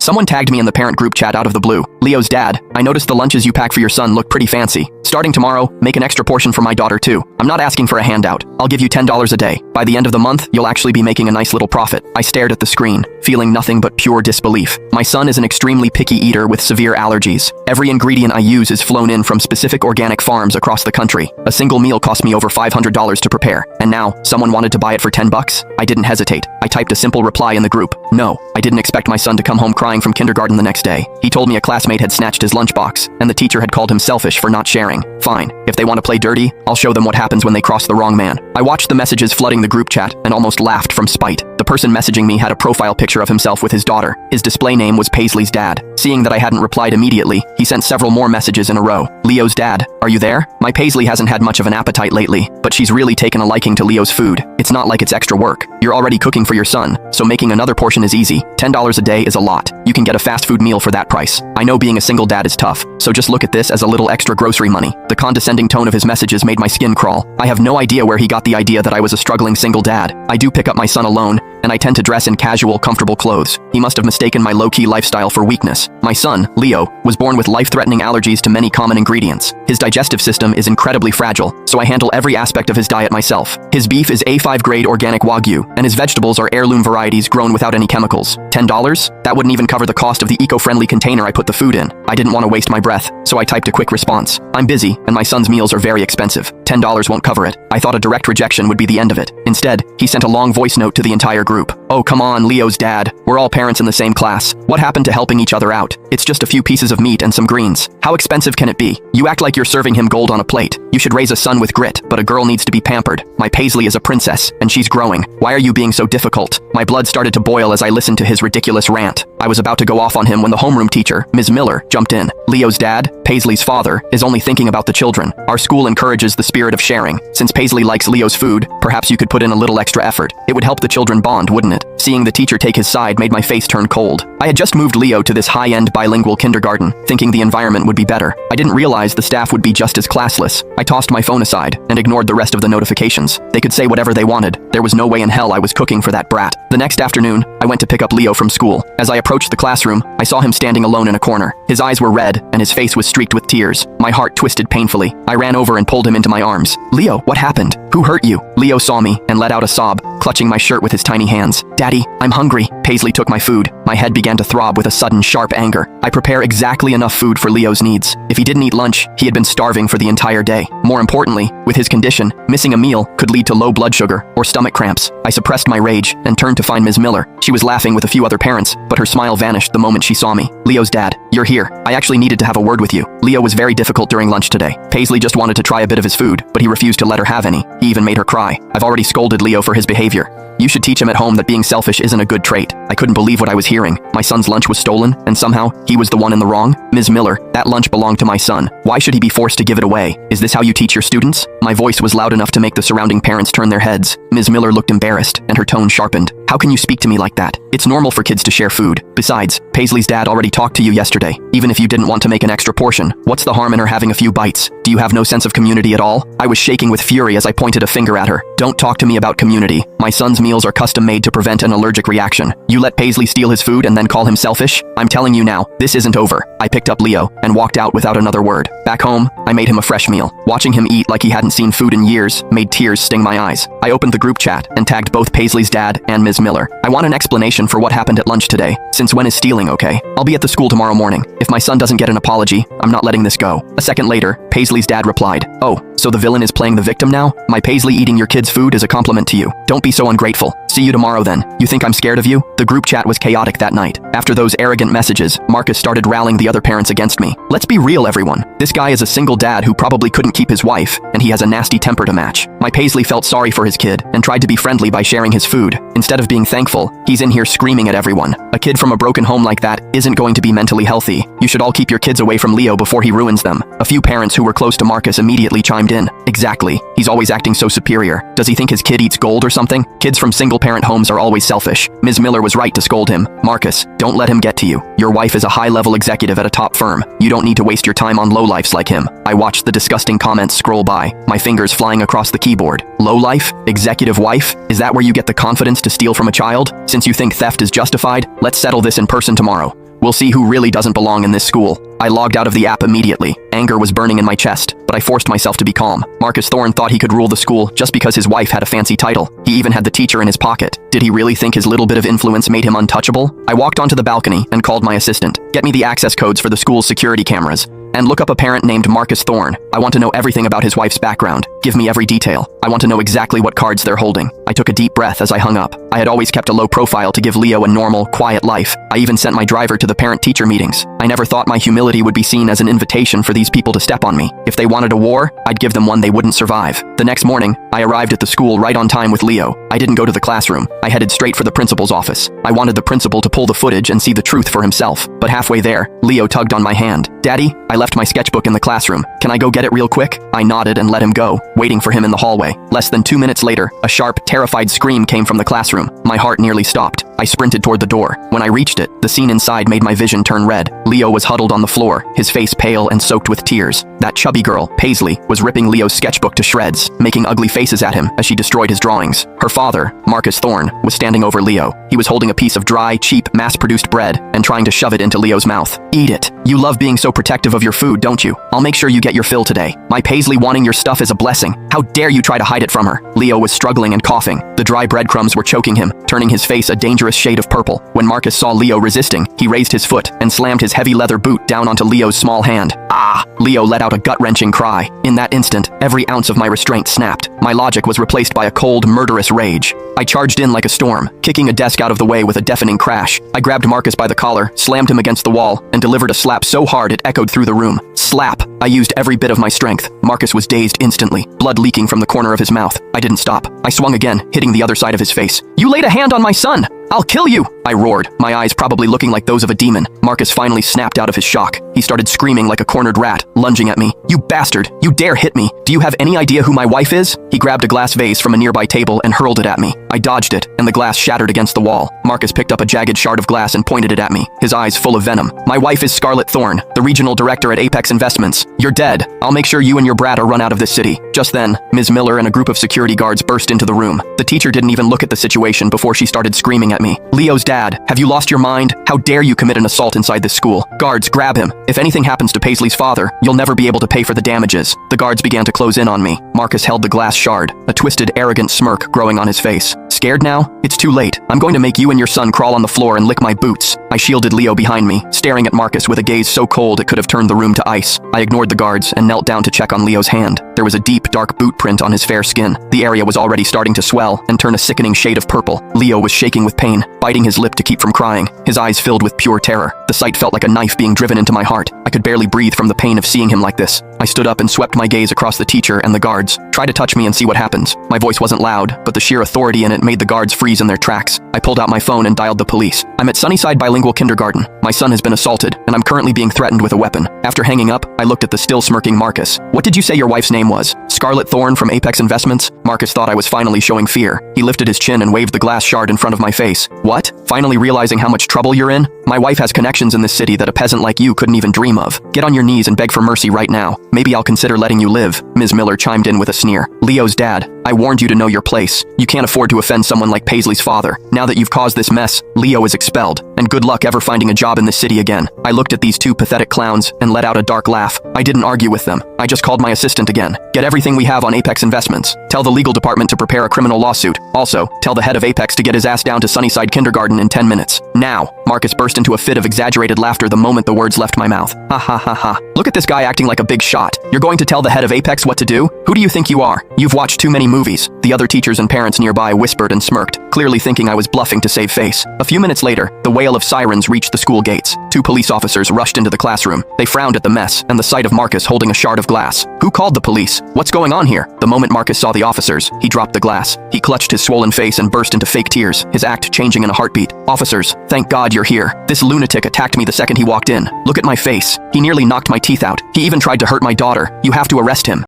Someone tagged me in the parent group chat out of the blue. Leo's dad, I noticed the lunches you pack for your son look pretty fancy. Starting tomorrow, make an extra portion for my daughter too. I'm not asking for a handout. I'll give you $10 a day. By the end of the month, you'll actually be making a nice little profit. I stared at the screen, feeling nothing but pure disbelief. My son is an extremely picky eater with severe allergies. Every ingredient I use is flown in from specific organic farms across the country. A single meal cost me over $500 to prepare. And now, someone wanted to buy it for $10? I didn't hesitate. I typed a simple reply in the group. No, I didn't expect my son to come home crying from kindergarten the next day. He told me a classmate had snatched his lunchbox, and the teacher had called him selfish for not sharing. Fine, if they want to play dirty, I'll show them what happens when they cross the wrong man. I watched the messages flooding the group chat and almost laughed from spite. The person messaging me had a profile picture of himself with his daughter. His display name was Paisley's dad. Seeing that I hadn't replied immediately, he sent several more messages in a row. Leo's dad, are you there? My Paisley hasn't had much of an appetite lately, but she's really taken a liking to Leo's food. It's not like it's extra work. You're already cooking for your son, so making another portion is easy. $10 a day is a lot. You can get a fast food meal for that price. I know being a single dad is tough, so just look at this as a little extra grocery money. The condescending tone of his messages made my skin crawl. I have no idea where he got the idea that I was a struggling single dad. I do pick up my son alone, and I tend to dress in casual, comfortable clothes. He must have mistaken my low-key lifestyle for weakness. My son, Leo, was born with life-threatening allergies to many common ingredients. His digestive system is incredibly fragile, so I handle every aspect of his diet myself. His beef is A5 grade organic Wagyu, and his vegetables are heirloom varieties grown without any chemicals. $10? That wouldn't even cover the cost of the eco-friendly container I put the food in. I didn't want to waste my breath, so I typed a quick response. I'm busy, and my son's meals are very expensive. $10 won't cover it. I thought a direct rejection would be the end of it. Instead, he sent a long voice note to the entire group. Oh, come on, Leo's dad. We're all parents in the same class. What happened to helping each other out? It's just a few pieces of meat and some greens. How expensive can it be? You act like you're serving him gold on a plate. You should raise a son with grit, but a girl needs to be pampered. My Paisley is a princess, and she's growing. Why are you being so difficult? My blood started to boil as I listened to his ridiculous rant. I was about to go off on him when the homeroom teacher, Ms. Miller, jumped in. Leo's dad, Paisley's father, is only thinking about the children. Our school encourages the spirit of sharing. Since Paisley likes Leo's food, perhaps you could put in a little extra effort. It would help the children bond, wouldn't it? Seeing the teacher take his side made my face turn cold. I had just moved Leo to this high-end bilingual kindergarten, thinking the environment would be better. I didn't realize the staff would be just as classless. I tossed my phone aside and ignored the rest of the notifications. They could say whatever they wanted. There was no way in hell I was cooking for that brat. The next afternoon, I went to pick up Leo from school. As I approached the classroom, I saw him standing alone in a corner. His eyes were red, and his face was streaked with tears. My heart twisted painfully. I ran over and pulled him into my arms. Leo, what happened? Who hurt you? Leo saw me and let out a sob, clutching my shirt with his tiny hands. Daddy, I'm hungry. Paisley took my food. My head began to throb with a sudden, sharp anger. I prepare exactly enough food for Leo's needs. If he didn't eat lunch, he had been starving for the entire day. More importantly, with his condition, missing a meal could lead to low blood sugar or stomach cramps. I suppressed my rage and turned to find Ms. Miller. She was laughing with a few other parents, but her smile vanished the moment she saw me. Leo's dad, you're here. I actually needed to have a word with you. Leo was very difficult during lunch today. Paisley just wanted to try a bit of his food, but he refused to let her have any. He even made her cry. I've already scolded Leo for his behavior. You should teach him at home that being selfish isn't a good trait. I couldn't believe what I was hearing. My son's lunch was stolen, and somehow, he was the one in the wrong? Ms. Miller, that lunch belonged to my son. Why should he be forced to give it away? Is this how you teach your students? My voice was loud enough to make the surrounding parents turn their heads. Ms. Miller looked embarrassed, and her tone sharpened. How can you speak to me like that? It's normal for kids to share food. Besides, Paisley's dad already talked to you yesterday. Even if you didn't want to make an extra portion, what's the harm in her having a few bites? Do you have no sense of community at all? I was shaking with fury as I pointed a finger at her. Don't talk to me about community. My son's meals are custom made to prevent an allergic reaction. You let Paisley steal his food and then call him selfish? I'm telling you now, this isn't over. I picked up Leo and walked out without another word. Back home, I made him a fresh meal. Watching him eat like he hadn't seen food in years made tears sting my eyes. I opened the group chat and tagged both Paisley's dad and Ms. Miller. I want an explanation for what happened at lunch today. Since when is stealing okay? I'll be at the school tomorrow morning. If my son doesn't get an apology, I'm not letting this go. A second later, Paisley's dad replied, Oh, so the villain is playing the victim now? My Paisley eating your kid's food is a compliment to you. Don't be so ungrateful. See you tomorrow then. You think I'm scared of you? The group chat was chaotic that night. After those arrogant messages, Marcus started rallying the other parents against me. Let's be real, everyone. This guy is a single dad who probably couldn't keep his wife, and he has a nasty temper to match. My Paisley felt sorry for his kid and tried to be friendly by sharing his food. Instead of being thankful, he's in here screaming at everyone. A kid from a broken home like that isn't going to be mentally healthy. You should all keep your kids away from Leo before he ruins them. A few parents who were close to Marcus immediately chimed in. Exactly. He's always acting so superior. Does he think his kid eats gold or something? Kids from single-parent homes are always selfish. Ms. Miller was right to scold him. Marcus, don't let him get to you. Your wife is a high-level executive at a top firm. You don't need to waste your time on lowlifes like him. I watched the disgusting comments scroll by, my fingers flying across the keyboard. Lowlife? Executive wife? Is that where you get the confidence to steal from a child? Since you think theft is justified, let's settle this in person tomorrow. We'll see who really doesn't belong in this school. I logged out of the app immediately. Anger was burning in my chest, but I forced myself to be calm. Marcus Thorne thought he could rule the school just because his wife had a fancy title. He even had the teacher in his pocket. Did he really think his little bit of influence made him untouchable? I walked onto the balcony and called my assistant. Get me the access codes for the school's security cameras. And look up a parent named Marcus Thorne. I want to know everything about his wife's background. Give me every detail. I want to know exactly what cards they're holding. I took a deep breath as I hung up. I had always kept a low profile to give Leo a normal, quiet life. I even sent my driver to the parent-teacher meetings. I never thought my humility would be seen as an invitation for these people to step on me. If they wanted a war, I'd give them one they wouldn't survive. The next morning, I arrived at the school right on time with Leo. I didn't go to the classroom. I headed straight for the principal's office. I wanted the principal to pull the footage and see the truth for himself. But halfway there, Leo tugged on my hand. Daddy, I left my sketchbook in the classroom. Can I go get it real quick? I nodded and let him go, waiting for him in the hallway. Less than 2 minutes later, a sharp, terrified scream came from the classroom. My heart nearly stopped. I sprinted toward the door. When I reached it, the scene inside made my vision turn red. Leo was huddled on the floor, his face pale and soaked with tears. That chubby girl, Paisley, was ripping Leo's sketchbook to shreds, making ugly faces at him as she destroyed his drawings. Her father, Marcus Thorne, was standing over Leo. He was holding a piece of dry, cheap, mass-produced bread and trying to shove it into Leo's mouth. Eat it. You love being so protective of your food, don't you? I'll make sure you get your fill today. My Paisley wanting your stuff is a blessing. How dare you try to hide it from her? Leo was struggling and coughing. The dry breadcrumbs were choking him, turning his face a dangerous shade of purple. When Marcus saw Leo resisting, he raised his foot and slammed his heavy leather boot down onto Leo's small hand. Ah! Leo let out a gut-wrenching cry. In that instant, every ounce of my restraint snapped. My logic was replaced by a cold, murderous rage. I charged in like a storm, kicking a desk out of the way with a deafening crash. I grabbed Marcus by the collar, slammed him against the wall, and delivered a slap so hard it echoed through the room. Slap! I used every bit of my strength. Marcus was dazed instantly, blood leaking from the corner of his mouth. I didn't stop. I swung again, hitting the other side of his face. You laid a hand on my son! I'll kill you! I roared, my eyes probably looking like those of a demon. Marcus finally snapped out of his shock. He started screaming like a cornered rat, lunging at me. You bastard! You dare hit me! Do you have any idea who my wife is? He grabbed a glass vase from a nearby table and hurled it at me. I dodged it, and the glass shattered against the wall. Marcus picked up a jagged shard of glass and pointed it at me, his eyes full of venom. My wife is Scarlett Thorne, the regional director at Apex Investments. You're dead. I'll make sure you and your brat are run out of this city. Just then, Ms. Miller and a group of security guards burst into the room. The teacher didn't even look at the situation before she started screaming at me. Leo's dad, have you lost your mind? How dare you commit an assault inside this school? Guards, grab him. If anything happens to Paisley's father, you'll never be able to pay for the damages. The guards began to close in on me. Marcus held the glass shard, a twisted, arrogant smirk growing on his face. Scared now? It's too late. I'm going to make you and your son crawl on the floor and lick my boots. I shielded Leo behind me, staring at Marcus with a gaze so cold it could have turned the room to ice. I ignored the guards and knelt down to check on Leo's hand. There was a deep, dark boot print on his fair skin. The area was already starting to swell and turn a sickening shade of purple. Leo was shaking with pain, biting his lip to keep from crying, his eyes filled with pure terror. The sight felt like a knife being driven into my heart. I could barely breathe from the pain of seeing him like this. I stood up and swept my gaze across the teacher and the guards. Try to touch me and see what happens. My voice wasn't loud, but the sheer authority in it made the guards freeze in their tracks. I pulled out my phone and dialed the police. I'm at Sunnyside Bilingual Kindergarten. My son has been assaulted, and I'm currently being threatened with a weapon. After hanging up, I looked at the still smirking Marcus. What did you say your wife's name was? Scarlett Thorne from Apex Investments? Marcus thought I was finally showing fear. He lifted his chin and waved the glass shard in front of my face. What? Finally realizing how much trouble you're in? My wife has connections in this city that a peasant like you couldn't even dream of. Get on your knees and beg for mercy right now. Maybe I'll consider letting you live. Ms. Miller chimed in with a sneer. Leo's dad, I warned you to know your place. You can't afford to offend someone like Paisley's father. Now that you've caused this mess, Leo is expelled. And good luck ever finding a job in this city again. I looked at these two pathetic clowns and let out a dark laugh. I didn't argue with them. I just called my assistant again. Get everything we have on Apex Investments. Tell the legal department to prepare a criminal lawsuit. Also, tell the head of Apex to get his ass down to Sunnyside Kindergarten in 10 minutes. Now. Marcus burst into a fit of exaggerated laughter the moment the words left my mouth. Ha ha ha ha. Look at this guy acting like a big shot. You're going to tell the head of Apex what to do? Who do you think you are? You've watched too many movies. The other teachers and parents nearby whispered and smirked, clearly thinking I was bluffing to save face. A few minutes later, the wail of sirens reached the school gates. 2 police officers rushed into the classroom. They frowned at the mess and the sight of Marcus holding a shard of glass. Who called the police? What's going on here? The moment Marcus saw the officers, he dropped the glass. He clutched his swollen face and burst into fake tears, his act changing in a heartbeat. Officers, thank God you're here. This lunatic attacked me the second he walked in. Look at my face. He nearly knocked my teeth out. He even tried to hurt my daughter. You have to arrest him.